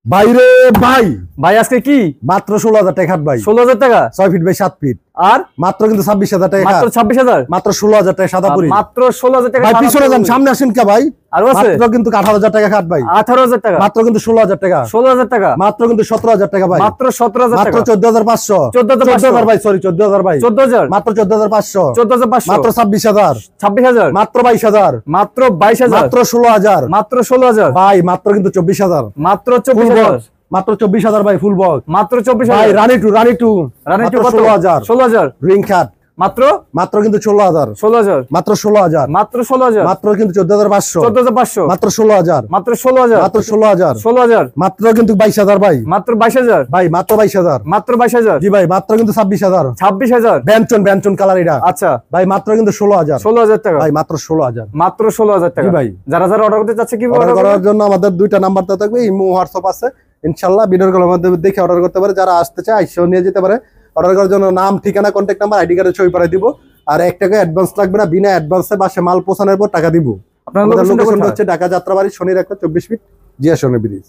বাইরে ভাই ভাই আজকে কি মাত্র 16,000 টাকা খাট ভাই। 16,000 টাকা 6 ফিট বাই 7 ফিট আর মাত্র কিন্তু 26,000 টাকা মাত্র খাট। 26,000 মাত্র 16,000 টাকা সাদা পুরি। মাত্র 16,000 টাকা ভাই পিছনে যান, সামনে আসেন কে ভাই? আর আছে মাত্র কিন্তু 18,000 টাকা খাট ভাই। 18,000 টাকা মাত্র কিন্তু 16,000 টাকা। 16,000 টাকা মাত্র কিন্তু 17,000 টাকা ভাই। মাত্র 17,000 মাত্র টাকা 14,500 14,000 ভাই, সরি 14,000 ভাই। 14,000 মাত্র 14,500 14,500 মাত্র 26,000 26,000 মাত্র 22,000 মাত্র 22,000 মাত্র 16,000 মাত্র 16,000 ভাই। মাত্র কিন্তু 24,000 মাত্র 24,000 মাত্র 24,000 ভাই ফুল বক্স। মাত্র ভাই 24,000 রানী টু রানী টু কত 16,000 16,000 রিং খাট মাত্র মাত্র কিন্তু 16,000 16,000 মাত্র 16,000 মাত্র 16,000 মাত্র কিন্তু 14,500 14,500 মাত্র 16,000 মাত্র 16,000 মাত্র 16,000 16,000 মাত্র কিন্তু 22,000 ভাই। মাত্র 22,000 ভাই মাত্র 22,000 মাত্র 22,000 জি ভাই। মাত্র কিন্তু 26,000 26,000 ব্যঞ্চন কালার এটা। আচ্ছা ভাই মাত্র কিন্তু 16,000 16,000 টাকা ভাই। মাত্র 16,000 মাত্র 16,000 টাকা জি ভাই। যারা যারা অর্ডার করতে চাচ্ছে কি অর্ডার করার জন্য আমাদের দুইটা নাম্বার তো থাকবে, ইমো হোয়াটসঅ্যাপ আছে। ইনশাআল্লাহ ভিডিওর কলের মাধ্যমে দেখে অর্ডার করতে পারে। যারা আসতে চায় আইসা নিয়ে যেতে পারে। অর্ডার করার জন্য নাম, ঠিকানা, কন্ট্যাক্ট নাম্বার, আইডি কার্ডে ছবি পাঠিয়ে দিব। আর 1 টাকা অ্যাডভান্স লাগবে না, বিনা অ্যাডভান্সে বাসে মাল পৌঁছানোর পর টাকা দিব। আপনার লোকেশন হচ্ছে ঢাকা যাত্রাবাড়ি, শনি রেখা 24 ফিট জিয়া শনি ব্রিজ।